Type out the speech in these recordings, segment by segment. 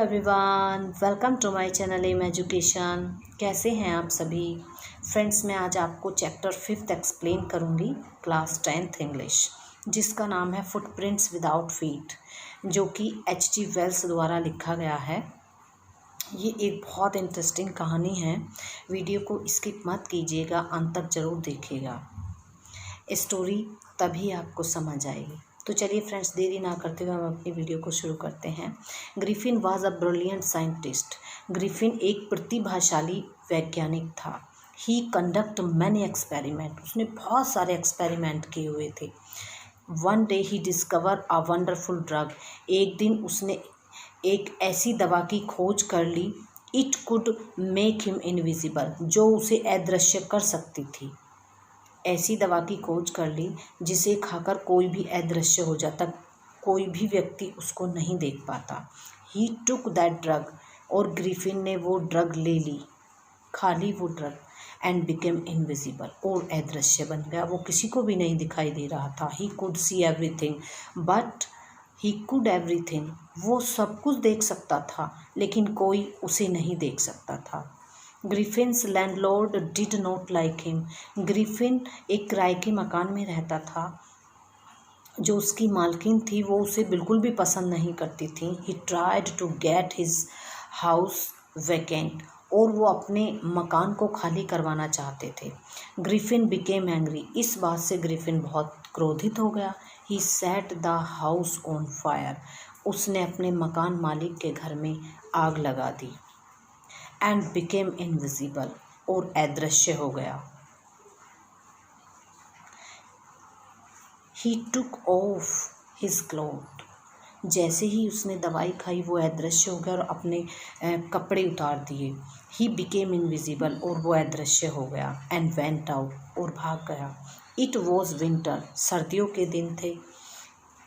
Everyone, welcome to my channel M education. कैसे हैं आप सभी फ्रेंड्स। मैं आज आपको चैप्टर 5 एक्सप्लेन करूंगी, क्लास 10th इंग्लिश, जिसका नाम है फुटप्रिंट्स विदाउट फीट, जो कि H.G. वेल्स द्वारा लिखा गया है। ये एक बहुत इंटरेस्टिंग कहानी है। वीडियो को स्किप मत कीजिएगा, अंत तक ज़रूर देखिएगा। स्टोरी तभी आपको समझ आएगी। तो चलिए फ्रेंड्स, देरी ना करते हुए हम अपनी वीडियो को शुरू करते हैं। Griffin was a brilliant scientist. Griffin एक प्रतिभाशाली वैज्ञानिक था। He conduct many experiment. उसने बहुत सारे एक्सपेरिमेंट किए हुए थे। One day he discover a wonderful drug. एक दिन उसने एक ऐसी दवा की खोज कर ली, it could make him invisible, जो उसे अदृश्य कर सकती थी। ऐसी दवा की खोज कर ली जिसे खाकर कोई भी अदृश्य हो जाता, कोई भी व्यक्ति उसको नहीं देख पाता। ही टुक दैट ड्रग, और ग्रिफिन ने वो ड्रग ले ली, खा ली वो ड्रग, एंड बिकेम इनविजिबल, और अदृश्य बन गया। वो किसी को भी नहीं दिखाई दे रहा था। He could see everything but he could everything, वो सब कुछ देख सकता था लेकिन कोई उसे नहीं देख सकता था। Griffin's landlord did not like him. Griffin एक किराए के मकान में रहता था। जो उसकी मालकिन थी वो उसे बिल्कुल भी पसंद नहीं करती थी। He tried to get his house vacant, और वो अपने मकान को खाली करवाना चाहते थे। ग्रिफिन बिकेम एंग्री, इस बात से ग्रिफिन बहुत क्रोधित हो गया। He set the house on fire, उसने अपने मकान मालिक के घर में आग लगा दी। एंड बिकेम इनविजिबल, और अदृश्य हो गया। ही टुक ऑफ हिज क्लोथ, जैसे ही उसने दवाई खाई वो अदृश्य हो गया और अपने कपड़े उतार दिए। ही बिकेम इनविजिबल, और वो अदृश्य हो गया। एंड वेंट आउट, और भाग गया। इट वॉज विंटर, सर्दियों के दिन थे।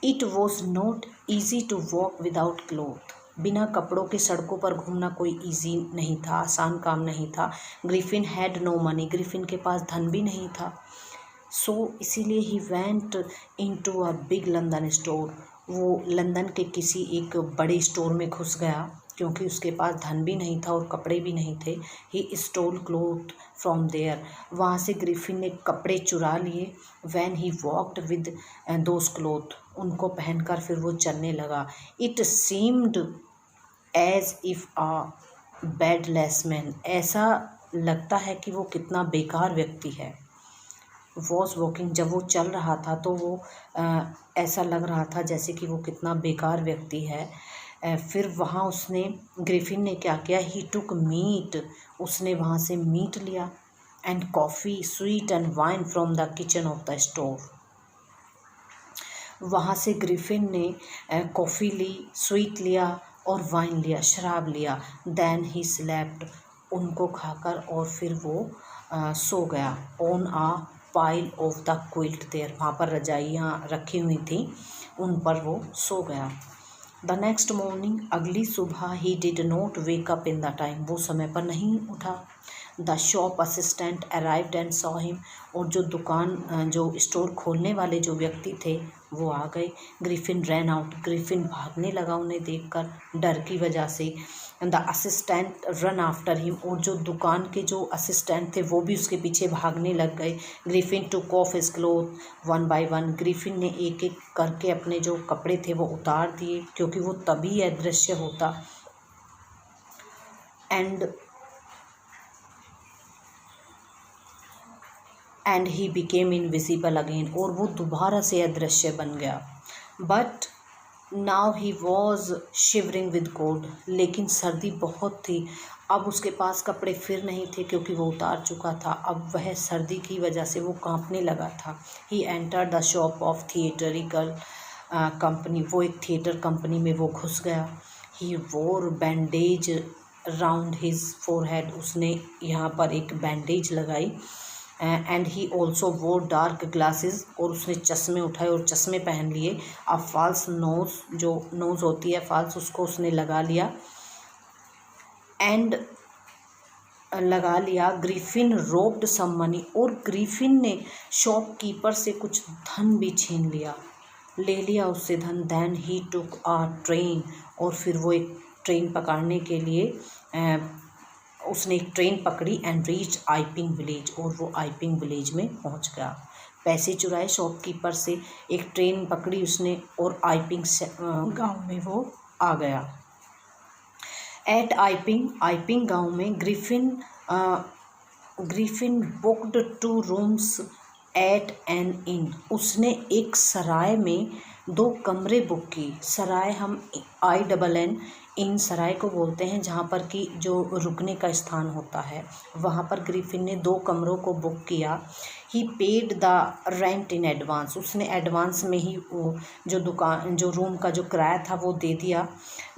It was not easy to walk without cloth, बिना कपड़ों के सड़कों पर घूमना कोई इजी नहीं था, आसान काम नहीं था। Griffin had no money, Griffin के पास धन भी नहीं था। सो इसीलिए he went into a big London store, वो लंदन के किसी एक बड़े स्टोर में घुस गया, क्योंकि उसके पास धन भी नहीं था और कपड़े भी नहीं थे। He stole cloth from there, वहाँ से ग्रिफिन ने कपड़े चुरा लिए। When he walked with those cloth, उनको पहनकर फिर वो चलने लगा। It seemed as if a headless man, ऐसा लगता है कि वो कितना बेकार व्यक्ति है। वॉज वॉकिंग, जब वो चल रहा था तो वो ऐसा लग रहा था जैसे कि वो कितना बेकार व्यक्ति है। फिर वहाँ उसने, ग्रिफिन ने क्या किया, ही टुक मीट, उसने वहाँ से मीट लिया, and coffee, sweet and wine from the kitchen of the store, वहाँ से ग्रिफिन ने कॉफ़ी ली, स्वीट लिया और वाइन लिया, शराब लिया। देन ही स्लेप्ट, उनको खाकर और फिर वो सो गया। On a pile of the quilt there, वहाँ पर रजाइयाँ रखी हुई थी, उन पर वो सो गया। द नेक्स्ट मॉर्निंग, अगली सुबह, he did not wake up in the time, वो समय पर नहीं उठा। The shop assistant arrived and saw him, और जो स्टोर खोलने वाले जो व्यक्ति थे वो आ गए। ग्रिफिन रैन आउट, ग्रिफिन भागने लगा उन्हें देखकर, डर की वजह से। The assistant run after him, और जो दुकान के जो असिस्टेंट थे वो भी उसके पीछे भागने लग गए। Griffin took off his cloth one by one, Griffin ने एक एक करके अपने जो कपड़े थे वो उतार दिए, क्योंकि वो तभी अदृश्य होता। And he became invisible again, और वो दोबारा से अदृश्य बन गया। But now he was shivering with cold, लेकिन सर्दी बहुत थी। अब उसके पास कपड़े फिर नहीं थे क्योंकि वो उतार चुका था। अब वह सर्दी की वजह से वो कांपने लगा था। He enter the shop of theatrical company, वो एक थिएटर कंपनी में वो घुस गया। ही वोर बैंडेज राउंड हिज फोरहेड, उसने यहाँ पर एक बैंडेज लगाई। एंड ही ऑल्सो वोर डार्क ग्लासेस, और उसने चश्मे उठाए और चश्मे पहन लिए। अब फॉल्स नोज, जो नोज़ होती है फॉल्स, उसको उसने लगा लिया। ग्रिफिन रोब्ड सम मनी, और ग्रिफिन ने शॉपकीपर से कुछ धन भी ले लिया उससे धन। Then he took a train, और फिर वो एक ट्रेन पकड़ने के लिए उसने एक ट्रेन पकड़ी एंड रीच आइपिंग विलेज, और वो आइपिंग विलेज में पहुंच गया। पैसे चुराए शॉपकीपर से, एक ट्रेन पकड़ी उसने और आइपिंग गांव में वो आ गया। एट आइपिंग गांव में Griffin booked 2 rooms at an inn. उसने एक सराय में 2 कमरे बुक की। सराय हम INN इन सराय को बोलते हैं, जहाँ पर कि जो रुकने का स्थान होता है। वहाँ पर ग्रिफिन ने 2 कमरों को बुक किया। He paid the rent in advance. उसने एडवांस में ही वो जो रूम का जो किराया था वो दे दिया।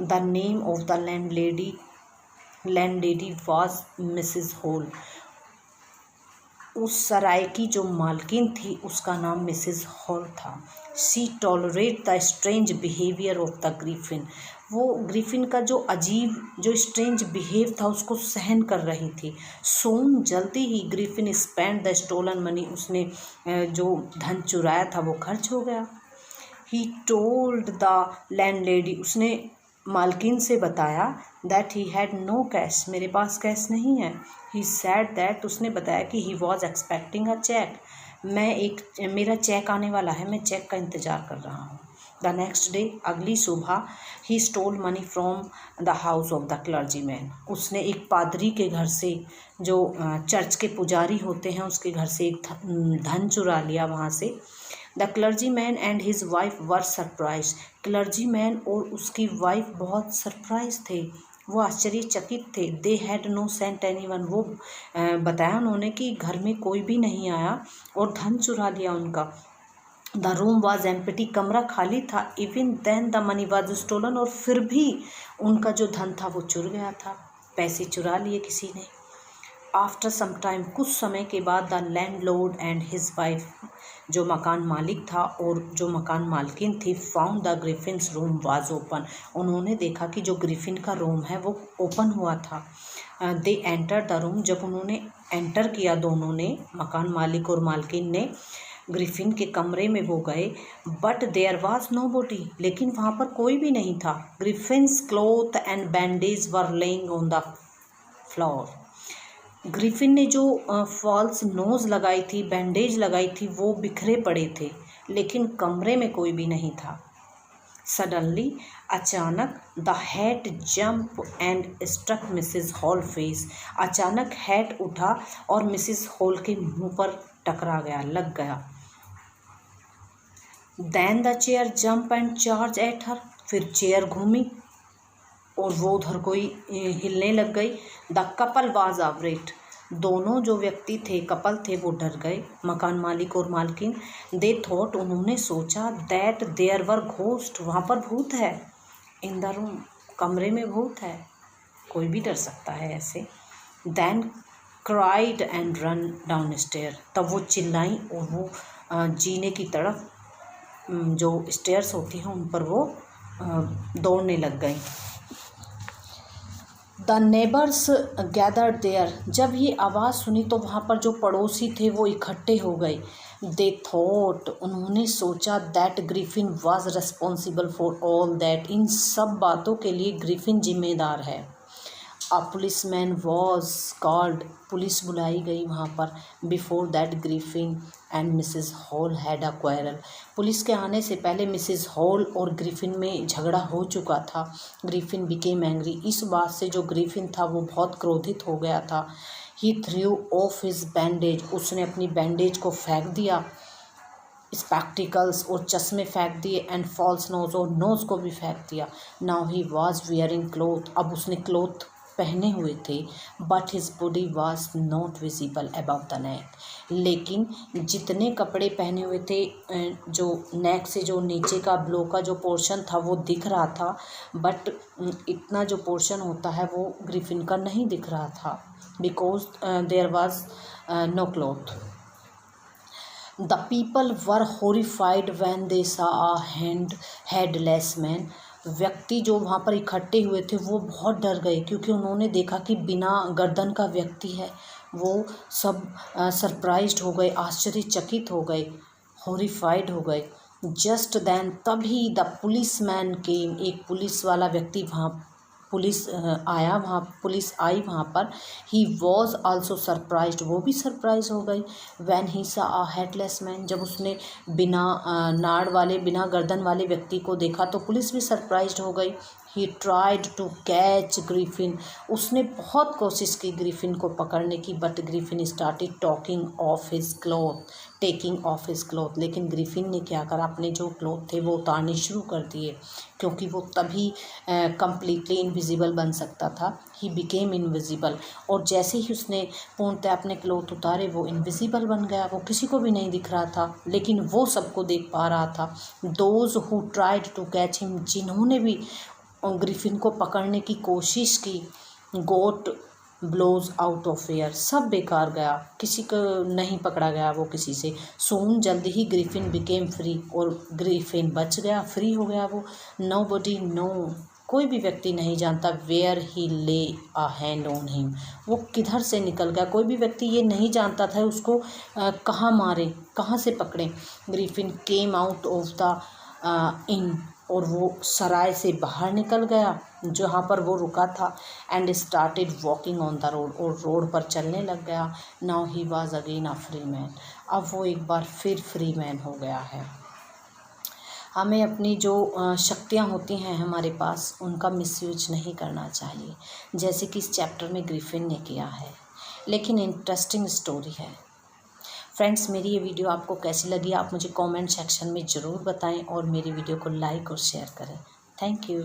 The name of the landlady was Mrs hall. उस सराय की जो मालकिन थी उसका नाम मिसेस हॉल था। She tolerate the strange behaviour of the Griffin. वो ग्रिफिन का जो अजीब जो स्ट्रेंज बिहेव था उसको सहन कर रही थी। सोन जल्दी ही Griffin spend the stolen money. उसने जो धन चुराया था वो खर्च हो गया। He told the landlady. उसने मालकिन से बताया that he had no cash. मेरे पास कैश नहीं है। He said that. उसने बताया कि he was expecting a cheque. मेरा चेक आने वाला है, मैं चेक का इंतज़ार कर रहा हूँ। द नेक्स्ट डे, अगली सुबह, he stole money from the house of the clergyman. उसने एक पादरी के घर से, जो चर्च के पुजारी होते हैं उसके घर से एक धन चुरा लिया वहाँ से। The clergyman and his wife were surprise. क्लर्जीमैन और उसकी वाइफ बहुत सरप्राइज थे, वो आश्चर्यचकित थे। दे हैड नो सेंट एनीवन। वो बताया उन्होंने कि घर में कोई भी नहीं आया और धन चुरा लिया उनका। The room was empty. कमरा खाली था। Even then the money was stolen. और फिर भी उनका जो धन था वो चुर गया था, पैसे चुरा लिए किसी ने। आफ्टर सम टाइम, कुछ समय के बाद, the landlord and his wife, जो मकान मालिक था और जो मकान मालकिन थी, found the Griffin's room was open. उन्होंने देखा कि जो ग्रिफिन का रूम है वो ओपन हुआ था। They enter the room. जब उन्होंने एंटर किया, दोनों ने, मकान मालिक और मालकिन ने, ग्रिफिन के कमरे में वो गए। But there was no body. लेकिन वहाँ पर कोई भी नहीं था। Griffin's cloth and bandage were laying on the floor. Griffin ने जो फॉल्स नोज लगाई थी, बैंडेज लगाई थी, वो बिखरे पड़े थे, लेकिन कमरे में कोई भी नहीं था। सडनली, अचानक, the hat jump and struck Mrs Hall face. अचानक हैट उठा और मिसेस हॉल के मुंह पर टकरा गया, लग गया। Then the chair jump and charge at her. फिर चेयर घूमी और वो उधर कोई हिलने लग गई। The couple was afraid. दोनों जो व्यक्ति थे, कपल थे, वो डर गए, मकान मालिक और मालकिन। दे थॉट, उन्होंने सोचा, दैट देयर वर घोस्ट, वहाँ पर भूत है। इन द रूम, कमरे में भूत है, कोई भी डर सकता है ऐसे। Then cried and run down stair. तब वो चिल्लाई और वो जीने की तरफ, जो स्टेयर्स होती हैं उन पर वो दौड़ने लग गई। The neighbours gathered there. जब ये आवाज़ सुनी तो वहाँ पर जो पड़ोसी थे वो इकट्ठे हो गए। दे थॉट, उन्होंने सोचा, that Griffin was responsible for all that, इन सब बातों के लिए ग्रिफिन जिम्मेदार है। A policeman was called. Police बुलाई गई वहाँ पर। Before that Griffin and Mrs Hall had a quarrel. Police के आने से पहले मिसेस हॉल और ग्रिफिन में झगड़ा हो चुका था। Griffin became angry. इस बात से जो ग्रिफिन था वो बहुत क्रोधित हो गया था। ही थ्रू ऑफ हिज बैंडेज। उसने अपनी बैंडेज को फेंक दिया। स्पेक्टिकल्स और चश्मे फेंक दिए। एंड फॉल्स नोज, और नोज को भी फेंक दिया। Now he was wearing cloth. अब उसने क्लोथ पहने हुए थे। But his body was not visible above the neck. लेकिन जितने कपड़े पहने हुए थे, जो नेक से जो नीचे का ब्लो का जो पोर्शन था वो दिख रहा था, बट इतना जो पोर्शन होता है वो ग्रिफिन का नहीं दिख रहा था, because there was no cloth. The people were horrified when they saw a headless man. व्यक्ति जो वहाँ पर इकट्ठे हुए थे वो बहुत डर गए, क्योंकि उन्होंने देखा कि बिना गर्दन का व्यक्ति है। वो सब सरप्राइज्ड हो गए, आश्चर्यचकित हो गए, हॉरिफाइड हो गए। जस्ट देन, तभी द पुलिसमैन केम। एक पुलिस वाला व्यक्ति वहाँ पुलिस आई वहाँ पर, ही वॉज आल्सो सरप्राइज्ड, वो भी सरप्राइज हो गई। व्हेन ही सा अ हेडलेस मैन, जब उसने बिना नाड़ वाले, बिना गर्दन वाले व्यक्ति को देखा तो पुलिस भी सरप्राइज्ड हो गई। He tried to catch Griffin, उसने बहुत कोशिश की ग्रिफिन को पकड़ने की, but Griffin started taking off his cloth, लेकिन ग्रिफिन ने क्या करा, अपने जो क्लॉथ थे वो उतारने शुरू कर दिए, क्योंकि वो तभी कम्प्लीटली इनविजिबल बन सकता था। ही बिकेम इनविजिबल, और जैसे ही उसने पूर्णतः अपने क्लॉथ उतारे वो इनविजिबल बन गया, वो किसी को भी नहीं दिख रहा था, लेकिन वो सबको देख पा रहा था। Those who tried to catch him, जिन्होंने भी ग्रिफिन को पकड़ने की कोशिश की, got blows out of air, सब बेकार गया, किसी को नहीं पकड़ा गया वो किसी से। सोन, जल्दी ही ग्रिफिन बिकेम फ्री, और ग्रिफिन बच गया, फ्री हो गया वो। नोबडी नो, कोई भी व्यक्ति नहीं जानता, वेयर ही ले अ हैंड ऑन हिम, वो किधर से निकल गया, कोई भी व्यक्ति ये नहीं जानता था उसको कहाँ मारे, कहाँ से पकड़े। Griffin came out of the in, और वो सराय से बाहर निकल गया जहाँ पर वो रुका था। And started walking on the road, और रोड पर चलने लग गया। Now he was again a free man, अब वो एक बार फिर फ्री मैन हो गया है। हमें अपनी जो शक्तियाँ होती हैं हमारे पास, उनका मिसयूज नहीं करना चाहिए, जैसे कि इस चैप्टर में ग्रिफिन ने किया है। लेकिन इंटरेस्टिंग स्टोरी है। फ्रेंड्स, मेरी ये वीडियो आपको कैसी लगी आप मुझे कमेंट सेक्शन में ज़रूर बताएं, और मेरी वीडियो को लाइक और शेयर करें। Thank you.